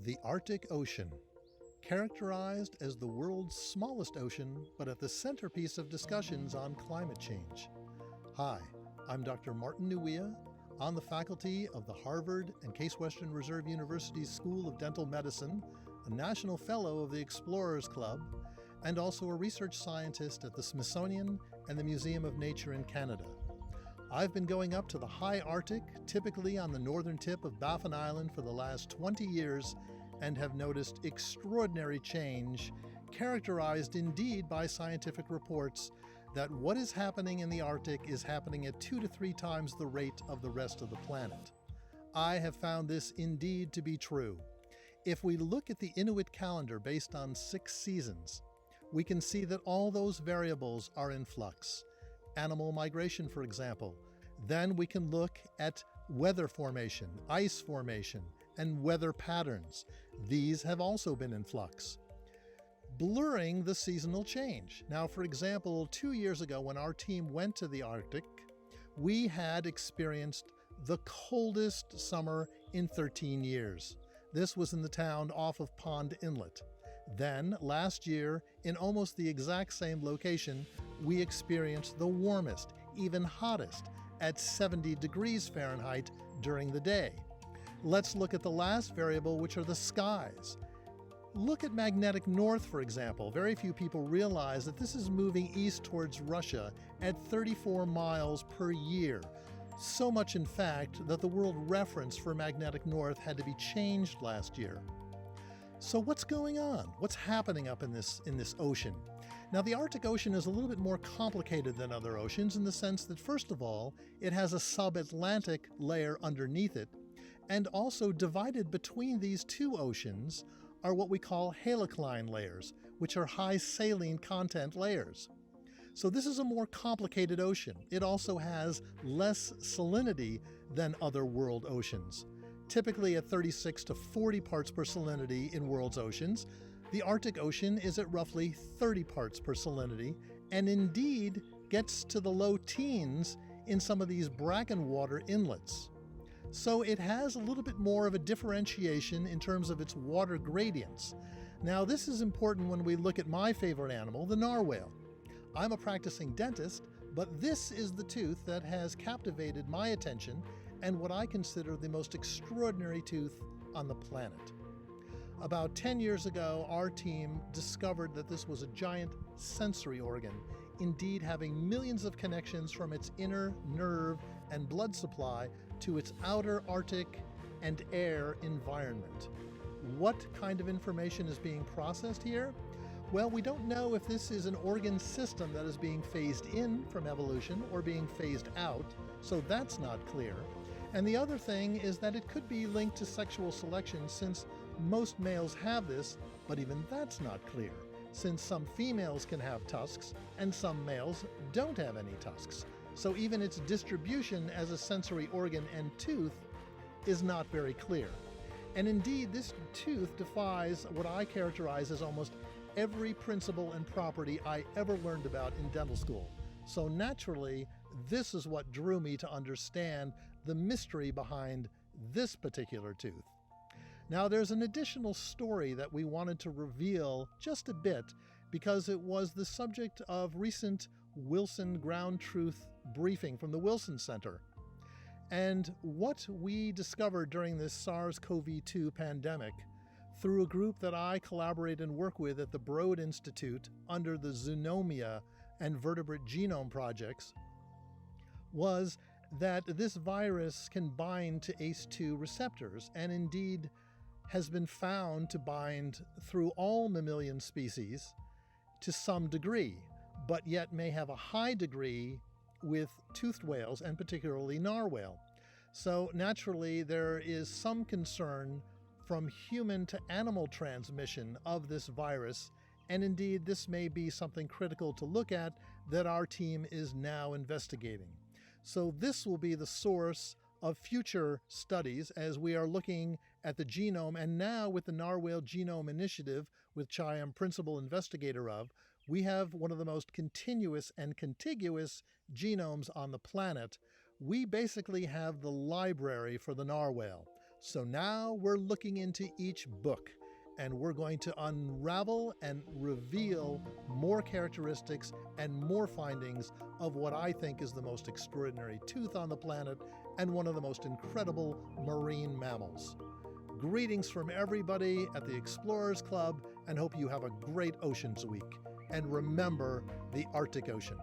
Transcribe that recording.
The Arctic Ocean, characterized as the world's smallest ocean, but at the centerpiece of discussions on climate change. Hi, I'm Dr. Martin Nweeia, on the faculty of the Harvard and Case Western Reserve University's School of Dental Medicine, a National Fellow of the Explorers Club, and also a research scientist at the Smithsonian and the Museum of Nature in Canada. I've been going up to the high Arctic, typically on the northern tip of Baffin Island, for the last 20 years and have noticed extraordinary change, characterized indeed by scientific reports that what is happening in the Arctic is happening at 2 to 3 times the rate of the rest of the planet. I have found this indeed to be true. If we look at the Inuit calendar based on 6 seasons, we can see that all those variables are in flux. Animal migration, for example. Then we can look at weather formation, ice formation, and weather patterns. These have also been in flux, blurring the seasonal change. Now, for example, 2 years ago when our team went to the Arctic, we had experienced the coldest summer in 13 years. This was in the town off of Pond Inlet. Then, last year, in almost the exact same location, we experienced the warmest, even hottest, at 70 degrees Fahrenheit during the day. Let's look at the last variable, which are the skies. Look at magnetic north, for example. Very few people realize that this is moving east towards Russia at 34 miles per year. So much, in fact, that the world reference for magnetic north had to be changed last year. So what's going on? What's happening up in this ocean? Now, the Arctic Ocean is a little bit more complicated than other oceans in the sense that, first of all, it has a subatlantic layer underneath it, and also divided between these two oceans are what we call halocline layers, which are high saline content layers. So this is a more complicated ocean. It also has less salinity than other world oceans. Typically at 36 to 40 parts per salinity in world's oceans, the Arctic Ocean is at roughly 30 parts per salinity, and indeed gets to the low teens in some of these bracken water inlets. So it has a little bit more of a differentiation in terms of its water gradients. Now, this is important when we look at my favorite animal, the narwhal. I'm a practicing dentist, but this is the tooth that has captivated my attention and what I consider the most extraordinary tooth on the planet. About 10 years ago, our team discovered that this was a giant sensory organ, indeed having millions of connections from its inner nerve and blood supply to its outer Arctic and air environment. What kind of information is being processed here? Well, we don't know if this is an organ system that is being phased in from evolution or being phased out, so that's not clear. And the other thing is that it could be linked to sexual selection, since most males have this, but even that's not clear, since some females can have tusks and some males don't have any tusks. So even its distribution as a sensory organ and tooth is not very clear. And indeed, this tooth defies what I characterize as almost every principle and property I ever learned about in dental school. So naturally, this is what drew me to understand the mystery behind this particular tooth. Now, there's an additional story that we wanted to reveal just a bit because it was the subject of recent Wilson Ground Truth briefing from the Wilson Center. And what we discovered during this SARS-CoV-2 pandemic through a group that I collaborate and work with at the Broad Institute under the Zoonomia and Vertebrate Genome Projects was that this virus can bind to ACE2 receptors and indeed has been found to bind through all mammalian species to some degree, but yet may have a high degree with toothed whales and particularly narwhal. So naturally, there is some concern from human to animal transmission of this virus, and indeed this may be something critical to look at that our team is now investigating. So this will be the source of future studies as we are looking at the genome, and now with the Narwhal Genome Initiative, which I am principal investigator of, we have one of the most continuous and contiguous genomes on the planet. We basically have the library for the narwhal. So now we're looking into each book, and we're going to unravel and reveal more characteristics and more findings of what I think is the most extraordinary tooth on the planet and one of the most incredible marine mammals. Greetings from everybody at the Explorers Club, and hope you have a great Oceans Week. And remember the Arctic Ocean.